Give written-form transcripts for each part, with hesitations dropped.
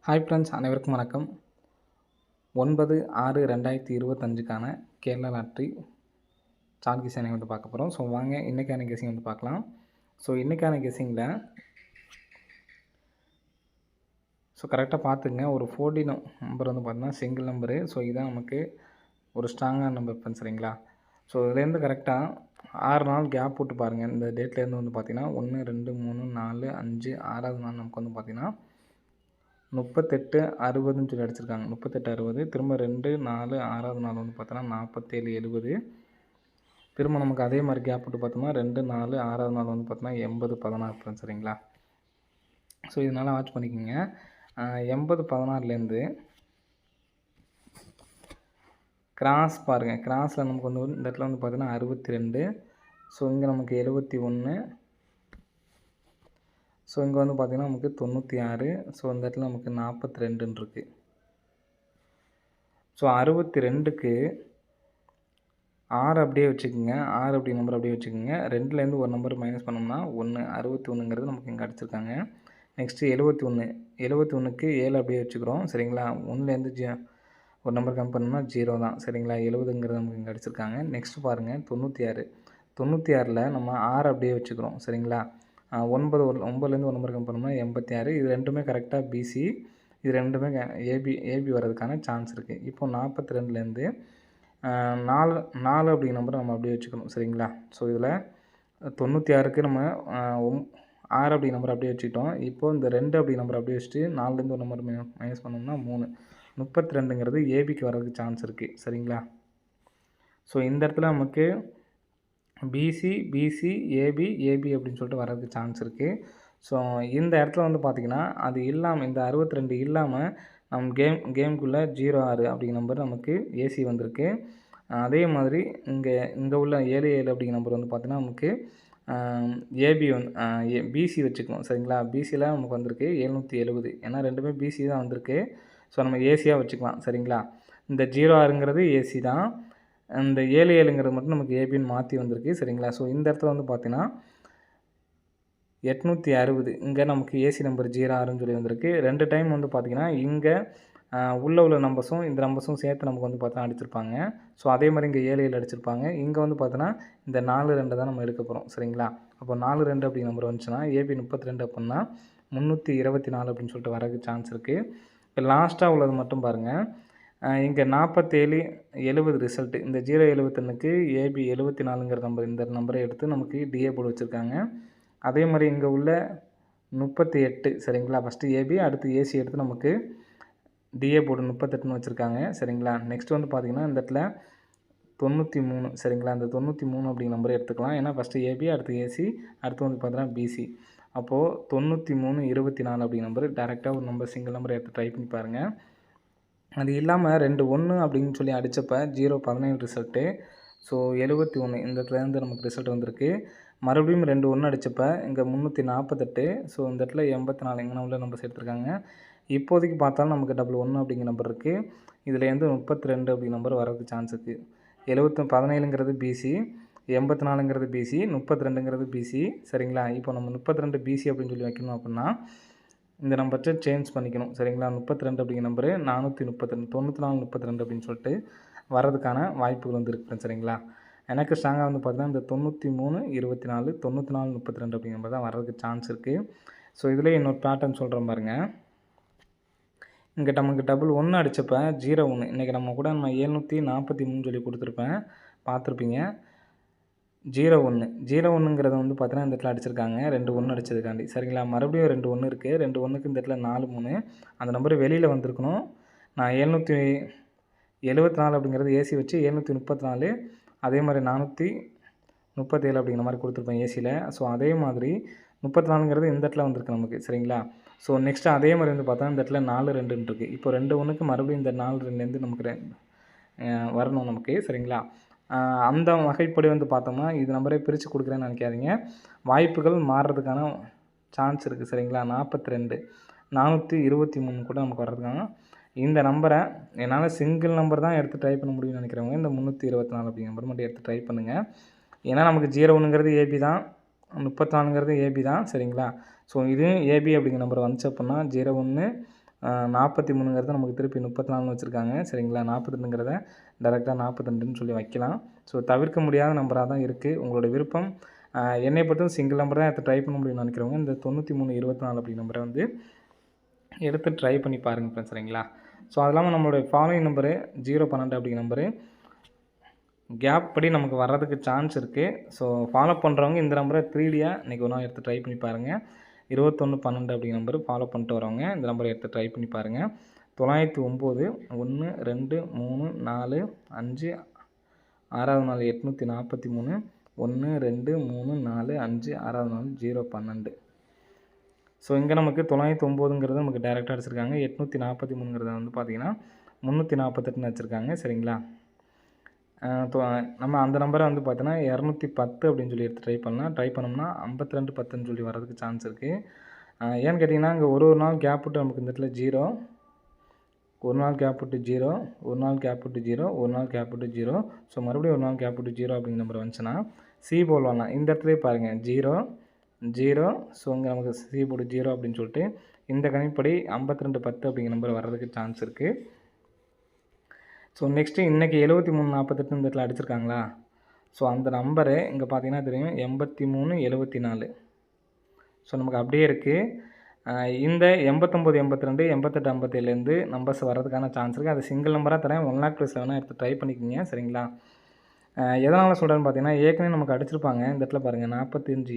Hi friends, அனைவருக்கும் வணக்கம். 9/6/2025க்கான Kerala lottery chart guessing வந்து பார்க்க போகிறோம். ஸோ வாங்க இன்றைக்கான கெஸ்ஸிங் வந்து பார்க்கலாம். ஸோ இன்றைக்கான கெஸ்ஸிங்கில் கரெக்டாக பார்த்துங்க. ஒரு 14 நம்பர் வந்து பார்த்தீங்கன்னா சிங்கிள் நம்பரு. ஸோ இதுதான் நமக்கு ஒரு ஸ்ட்ராங்கான நம்பர் ஃப்ரெண்ட்ஸ், சரிங்களா? ஸோ இதுலேருந்து கரெக்டாக 6 நாள் கேப் போட்டு பாருங்கள். இந்த டேட்லேருந்து வந்து பார்த்தீங்கன்னா 1, 2, 3, 4, 5, 6வது நாள் நமக்கு வந்து பார்த்தீங்கன்னா 38, 60ன்னு சொல்லி அடிச்சிருக்காங்க. 38, 60. திரும்ப 2, 4, 6வது நாள் வந்து பார்த்தோன்னா 47, 70. திரும்ப நமக்கு அதே மாதிரி கேப் விட்டு பார்த்தோம்னா 2, 4, 6வது நாள் வந்து பார்த்தோன்னா 80, 16 சரிங்களா? ஸோ இதனால் வாட்ச் பண்ணிக்கோங்க. 80, 16லேருந்து கிராஸ் பாருங்கள். கிராஸில் நமக்கு வந்து இந்த இடத்துல வந்து பார்த்தீங்கன்னா 62. ஸோ இங்கே நமக்கு 71. ஸோ இங்கே வந்து பார்த்திங்கன்னா நமக்கு 96. ஸோ இந்த இடத்துல நமக்கு 42ன்னு இருக்குது. ஸோ 62க்கு 6 அப்படியே வச்சுக்கோங்க. 6 அப்படி நம்பர் அப்படியே வச்சுக்கோங்க. 2லேருந்து ஒரு நம்பர் மைனஸ் பண்ணோம்னா 1. 61ங்கிறது நமக்கு இங்கே அடிச்சிருக்காங்க. நெக்ஸ்ட்டு 71. 71க்கு 7 அப்படியே வச்சுக்கிறோம், சரிங்களா? 1லேருந்து ஒரு நம்பர் கம் பண்ணோம்னா 0 தான், சரிங்களா? 70ங்கிறது நமக்கு இங்கே அடிச்சிருக்காங்க. நெக்ஸ்ட்டு பாருங்கள் 96. 96ல் நம்ம 6 அப்படியே வச்சுக்கிறோம், சரிங்களா? 9லேருந்து ஒரு நம்பர் கம் பண்ணோம்னா 86. இது ரெண்டுமே கரெக்டாக பிசி. இது ரெண்டுமே ஏபி வர்றதுக்கான சான்ஸ் இருக்குது. இப்போ 42லேருந்து 4 அப்படிங்கிற நம்பரை நம்ம அப்படியே வச்சுக்கணும், சரிங்களா? ஸோ இதில் 96க்கு நம்ம 6 அப்படி நம்பர் அப்படியே வச்சுக்கிட்டோம். இப்போது இந்த 2 அப்படி நம்பர் அப்படியே வச்சுட்டு 4லேருந்து ஒரு நம்பர் மைனஸ் பண்ணோம்னா 3. 32ங்கிறது ஏபிக்கு வர்றதுக்கு சான்ஸ் இருக்குது, சரிங்களா? ஸோ இந்த இடத்துல நமக்கு பிசி, பிசி, ஏபி, ஏபி அப்படின்னு சொல்லிட்டு வர்றதுக்கு சான்ஸ் இருக்குது. ஸோ இந்த இடத்துல வந்து பார்த்திங்கன்னா அது இல்லாமல், இந்த 62 இல்லாமல் நம்ம கேமுக்குள்ளே 06 அப்படிங்கிற நம்பர் நமக்கு ஏசி வந்திருக்கு. அதே மாதிரி இங்கே உள்ள 77 அப்படிங்கிற நம்பர் வந்து பார்த்திங்கன்னா நமக்கு ஏபி வந்து பிசி வச்சுக்கணும், சரிங்களா? பிசியில் நமக்கு வந்திருக்கு 770. ஏன்னா ரெண்டுமே பிசி தான் வந்திருக்கு. ஸோ நம்ம ஏசியாக வச்சுக்கலாம், சரிங்களா? இந்த 06ங்கிறது ஏசி தான். இந்த 77ங்கிறது மட்டும் நமக்கு ஏபின்னு மாற்றி வந்திருக்கு, சரிங்களா? ஸோ இந்த இடத்துல வந்து பார்த்தீங்கன்னா 860 இங்கே நமக்கு ஏசி நம்பர் 06ன்னு சொல்லி வந்திருக்கு. 2 டைம் வந்து பார்த்திங்கன்னா இங்கே உள்ள நம்பர்ஸும் இந்த நம்பர்ஸும் சேர்த்து நமக்கு வந்து பார்த்தா அடிச்சிருப்பாங்க. ஸோ அதே மாதிரி இங்கே 77 அடிச்சிருப்பாங்க. இங்கே வந்து பார்த்தோன்னா இந்த 42 தான் நம்ம எடுக்க போகிறோம், சரிங்களா? அப்போ 42 அப்படி நம்பர் வந்துச்சுன்னா ஏபி 32 அப்படின்னா 324 அப்படின்னு சொல்லிட்டு வரதுக்கு சான்ஸ் இருக்குது. இப்போ லாஸ்ட்டாக உள்ளது மட்டும் பாருங்கள். இங்கே 47, 70 ரிசல்ட்டு. இந்த 071க்கு ஏபி 74ங்கிற நம்பர், இந்த நம்பரை எடுத்து நமக்கு டிஏ போர்டு வச்சுருக்காங்க. அதே மாதிரி இங்கே உள்ள 38, சரிங்களா? ஃபஸ்ட்டு ஏபி, அடுத்து ஏசி எடுத்து நமக்கு டிஏ போர்டு 38ன்னு வச்சுருக்காங்க, சரிங்களா? நெக்ஸ்ட் வந்து பார்த்திங்கன்னா இந்த இடத்துல 93, சரிங்களா? அந்த 93 அப்படிங்கிற நம்பரை எடுத்துக்கலாம். ஏன்னா ஃபஸ்ட்டு ஏபி, அடுத்து ஏசி, அடுத்து வந்து பார்த்தீங்கன்னா பிசி. அப்போது 93, 24 அப்படிங்கிற நம்பர் டேரெக்டாக ஒரு நம்பர் சிங்கிள் நம்பரை எடுத்து ட்ரை பண்ணி பாருங்கள். அது இல்லாமல் 2 1 அப்படின்னு சொல்லி அடித்தப்போ 017 ரிசல்ட்டு. ஸோ 71 இந்த இடத்துலேருந்து நமக்கு ரிசல்ட் வந்திருக்கு. மறுபடியும் 2 1 அடித்தப்போ இங்கே 348. ஸோ இந்த இடத்துல 84 இங்கே உள்ள நம்பர்ஸ் எடுத்திருக்காங்க. இப்போதைக்கு பார்த்தாலும் நமக்கு 11 அப்படிங்கிற நம்பர் இருக்குது. இதுலேருந்து 32 அப்படிங்கிற நம்பர் வரதுக்கு சான்ஸ் இருக்குது. 17ங்கிறது பிசி, 84ங்கிறது பிசி, 32ங்கிறது பிசி, சரிங்களா? இப்போ நம்ம 32 பிசி அப்படின்னு சொல்லி வைக்கணும் அப்படின்னா இந்த நம்பர்கிட்ட சேஞ்ச் பண்ணிக்கணும், சரிங்களா? 32 அப்படிங்கிற நம்பரு 432, 94, 32 அப்படின்னு சொல்லிட்டு வர்றதுக்கான வாய்ப்புகள் வந்து இருக்குது, சரிங்களா? எனக்கு ஸ்ட்ராங்காக வந்து பார்த்தீங்கன்னா இந்த 93, 24, 94, 32 அப்படிங்கிற நம்பர் தான் வர்றதுக்கு சான்ஸ் இருக்குது. ஸோ இதில் இன்னொரு பேட்டர்ன் சொல்கிறேன் பாருங்கள். இங்கே நமக்கு டபுள் 1 அடித்தப்போ 01, இன்றைக்கி நம்ம 743 சொல்லி கொடுத்துருப்பேன், பார்த்துருப்பீங்க. 01, 01ங்கிறத வந்து பார்த்தீங்கன்னா இந்த இடத்துல அடிச்சிருக்காங்க 2 1 அடித்ததுக்காண்டி, சரிங்களா? மறுபடியும் 2 1 இருக்குது. 2 1க்கு இந்த இடத்துல 4 3. அந்த நம்பர் வெளியில் வந்திருக்கணும். நான் 774 அப்படிங்கிறது ஏசி வச்சு 734, அதே மாதிரி 437 அப்படிங்கிற மாதிரி கொடுத்துருப்பேன் ஏசியில். ஸோ அதே மாதிரி 34ங்கிறது இந்த இடத்துல வந்திருக்கு நமக்கு, சரிங்களா? ஸோ நெக்ஸ்ட்டு அதே மாதிரி வந்து பார்த்தா இந்த இடத்துல 4 2ன்னு இருக்குது. இப்போ 2 1க்கு மறுபடியும் இந்த 4 2லேருந்து நமக்கு வரணும் நமக்கு, சரிங்களா? அந்த வகைப்படி வந்து பார்த்தோம்னா இது நம்பரே பிரித்து கொடுக்குறேன்னு நினைக்காதீங்க. வாய்ப்புகள் மாறுறதுக்கான சான்ஸ் இருக்குது, சரிங்களா? 42, 423 கூட நமக்கு வர்றதுக்கான இந்த நம்பரை என்னால் சிங்கிள் நம்பர் தான் எடுத்து ட்ரை பண்ண முடியும்னு நினைக்கிறவங்க இந்த 324 அப்படிங்கிற நம்பர் மட்டும் எடுத்து ட்ரை பண்ணுங்கள். ஏன்னா நமக்கு 01ங்கிறது ஏபி தான், 34ங்கிறது ஏபி தான், சரிங்களா? ஸோ இதுவும் ஏபி அப்படிங்கிற நம்பர் வந்துச்சு அப்படின்னா 01, 43ங்கிறது நமக்கு திருப்பி 34ன்னு வச்சுருக்காங்க. சரிங்களா? 42ங்கிறத டைரெக்ட்டா 42ன்னு சொல்லி வைக்கலாம். ஸோ தவிர்க்க முடியாத நம்பரா தான் இருக்குது. உங்களோட விருப்பம். என்னைய பொறுத்தவரை சிங்கிள் நம்பர் தான் எடுத்து ட்ரை பண்ண முடியும்னு நினைக்கிறவங்க, இந்த 9324 அப்படிங்கிற நம்பரை வந்து எடுத்து ட்ரை பண்ணி பாருங்க ஃப்ரெண்ட்ஸ். சரிங்களா? ஸோ அது இல்லாமல் நம்மளுடைய ஃபாலோயிங் நம்பரு 012 அப்படிங்கிற நம்பரு கேப் படி நமக்கு வர்றதுக்கு சான்ஸ் இருக்குது. ஸோ ஃபாலோ பண்ணுறவங்க இந்த நம்பரை 3Dயா இன்றைக்கி ஒரு நாள் எடுத்து ட்ரை பண்ணி பாருங்கள். 2112 அப்படிங்கிற நம்பர் ஃபாலோ பண்ணிட்டு வரவங்க இந்த நம்பரை எடுத்து ட்ரை பண்ணி பாருங்கள். 909 1 2 3 4 5 6வது நாள் 843 1 2 3 4 5 6வது நாள் 012. ஸோ இங்கே நமக்கு 909ங்கிறது நமக்கு டேரெக்டாக அடிச்சிருக்காங்க. 843ங்கிறத வந்து பார்த்திங்கன்னா 348ன்னு வச்சுருக்காங்க. சரிங்களா? நம்ம அந்த நம்பரை வந்து பார்த்தோன்னா 210 அப்படின்னு சொல்லி எடுத்து ட்ரை பண்ணலாம். ட்ரை பண்ணோம்னா 52 10ன்னு சொல்லி வரதுக்கு சான்ஸ் இருக்குது. ஏன்னு கேட்டிங்கன்னா இங்கே ஒரு நாள் கேப் விட்டு நமக்கு இந்த இடத்துல 0, ஒரு நாள் கேப் விட்டு 0, ஒரு நாள் கேப் விட்டு 0, ஒரு நாள் கேப் விட்டு 0. ஸோ மறுபடியும் ஒரு நாள் கேப் விட்டு 0 அப்படிங்கிற நம்பர் வந்துச்சுன்னா சி போல் இந்த இடத்துலேயே பாருங்கள் 0 0. ஸோ இங்கே நமக்கு சி போர்டு 0 அப்படின்னு சொல்லிட்டு இந்த கணிப்படி 52 10 அப்படிங்கிற நம்பர் வர்றதுக்கு சான்ஸ் இருக்குது. ஸோ நெக்ஸ்ட்டு இன்றைக்கி 7348 இந்த இடத்துல அடிச்சிருக்காங்களா? ஸோ அந்த நம்பரு இங்கே பார்த்தீங்கன்னா தெரியும் 8374. ஸோ நமக்கு அப்படியே இருக்குது. இந்த 89 82 88 57லேருந்து நம்பர்ஸ் வர்றதுக்கான சான்ஸ் இருக்குது. அது சிங்கிள் நம்பராக தரேன். 1 lakh ப்ளஸில் வேணால் எடுத்து ட்ரை பண்ணிக்கோங்க. சரிங்களா? எதனால் சொல்கிறேன்னு பார்த்தீங்கன்னா ஏற்கனவே நமக்கு அடிச்சிருப்பாங்க. இந்த இடத்துல பாருங்கள் 45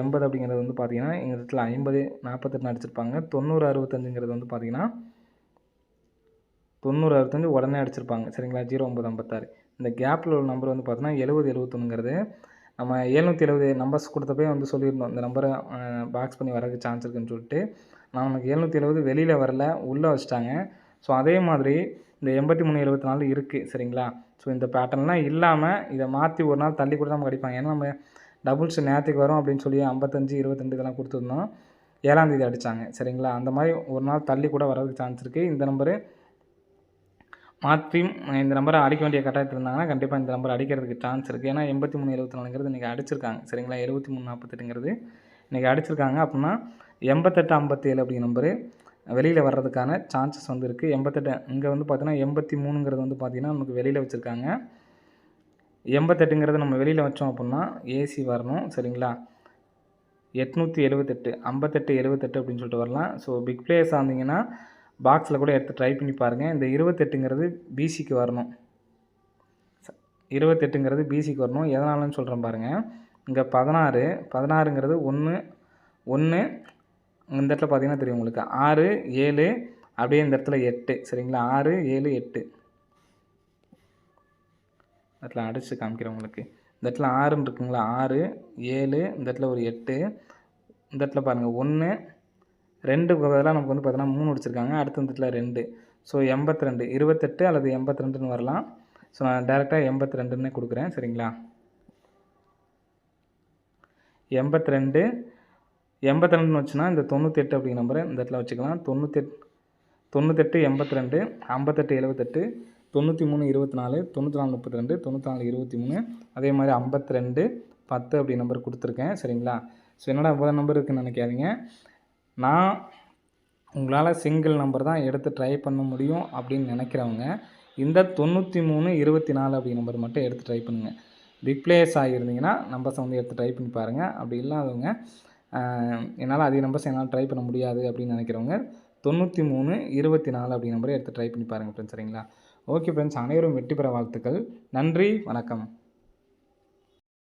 80 அப்படிங்கிறது வந்து பார்த்திங்கன்னா இந்த இடத்துல 50 48 அடிச்சிருப்பாங்க. 90 65ங்கிறது வந்து பார்த்திங்கன்னா 90 65 உடனே அடிச்சிருப்பாங்க. சரிங்களா? 0956. இந்த கேப்பில் உள்ள நம்பர் வந்து பார்த்தோன்னா 70 71ங்கிறது நம்ம 770 நம்பர்ஸ் கொடுத்தப்பே வந்து சொல்லியிருந்தோம். இந்த நம்பரை பாக்ஸ் பண்ணி வரதுக்கு சான்ஸ் இருக்குதுன்னு சொல்லிட்டு. நமக்கு 770 வெளியில் வரல, உள்ளே வச்சுட்டாங்க. ஸோ அதே மாதிரி இந்த 83 74 இருக்குது. சரிங்களா? ஸோ இந்த பேட்டர்ன்லாம் இல்லாமல் இதை மாற்றி ஒரு நாள் தள்ளி கூட நமக்கு அடிப்பாங்க. ஏன்னா நம்ம டபுள்ஸ் நேற்றுக்கு வரும் அப்படின்னு சொல்லி 55 22 இதெல்லாம் கொடுத்துருந்தோம். 7ஆம் தேதி அடித்தாங்க. சரிங்களா? அந்த மாதிரி ஒரு நாள் தள்ளி கூட வரதுக்கு சான்ஸ் இருக்குது. இந்த நம்பரு மாற்றி இந்த நம்பரை அடிக்க வேண்டிய கட்டாயத்தில் இருந்தாங்கன்னா கண்டிப்பாக இந்த நம்பர் அடிக்கிறதுக்கு சான்ஸ் இருக்குது. ஏன்னா 83 74ங்கிறது இன்றைக்கி அடிச்சிருக்காங்க. சரிங்களா? 73 48ங்கிறது இன்றைக்கி அடிச்சிருக்காங்க. அப்படின்னா 88 57 அப்படிங்கிற நம்பரு வெளியில் வர்றதுக்கான சான்சஸ் வந்து இருக்குது. 88 இங்கே வந்து பார்த்தீங்கன்னா 83ங்கிறது வந்து பார்த்திங்கன்னா நமக்கு வெளியில் வச்சுருக்காங்க. 88ங்கிறது நம்ம வெளியில் வச்சோம் அப்படின்னா ஏசி வரணும். சரிங்களா? 878 58 78 அப்படின்னு சொல்லிட்டு வரலாம். ஸோ பிக் பிளேயர்ஸாக இருந்தீங்கன்னா பாக்ஸில் கூட எடுத்து ட்ரை பண்ணி பாருங்கள். இந்த 28ங்கிறது பிசிக்கு வரணும். 28ங்கிறது பிசிக்கு வரணும். எதனாலன்னு சொல்கிறேன் பாருங்கள். இங்கே 16ங்கிறது 1 இந்த இடத்துல பார்த்தீங்கன்னா தெரியும் உங்களுக்கு 6 7 அப்படியே இந்த இடத்துல 8. சரிங்களா? 6 7 8 இடத்துல அடித்து காமிக்கிறேன் உங்களுக்கு. இந்த இடத்துல 6ன்னு இருக்குங்களா? 6 7 இந்த இடத்துல ஒரு 8 இந்த இடத்துல பாருங்கள் 1 2 பதிலாக நமக்கு வந்து பார்த்தீங்கன்னா 3 அடிச்சிருக்காங்க. அடுத்த இந்த இடத்துல 2. ஸோ 82 28 அல்லது 82ன்னு வரலாம். ஸோ நான் டேரெக்டாக 82ன்னே கொடுக்குறேன். சரிங்களா? 82 82ன்னு வச்சுன்னா இந்த 98 அப்படிங்கிற நம்பரை இந்த இடத்துல வச்சுக்கலாம். 98 82 58 78 78 93 24 94 32 94 23 அதே மாதிரி 52 10 அப்படி நம்பர் கொடுத்துருக்கேன். சரிங்களா? ஸோ என்னடா இவ்வளோ நம்பர் இருக்குதுன்னு நினைக்காதீங்க. நான் உங்களால் சிங்கிள் நம்பர் தான் எடுத்து ட்ரை பண்ண முடியும் அப்படின்னு நினைக்கிறவங்க இந்த 93 24 அப்படி நம்பர் மட்டும் எடுத்து ட்ரை பண்ணுங்கள். பிக் பிளேயர்ஸ் ஆகியிருந்தீங்கன்னா நம்பர்ஸை வந்து எடுத்து ட்ரை பண்ணி பாருங்கள். அப்படி இல்லாதவங்க என்னால் அதிக நம்பர்ஸ் என்னால் ட்ரை பண்ண முடியாது அப்படின்னு நினைக்கிறவங்க 93 24 அப்படி நம்பரை எடுத்து ட்ரை பண்ணி பாருங்கள் ஃப்ரெண்ட்ஸ். சரிங்களா? ஓகே ஃப்ரெண்ட்ஸ், அனைவரும் வெற்றி பெற வாழ்த்துக்கள். நன்றி, வணக்கம்.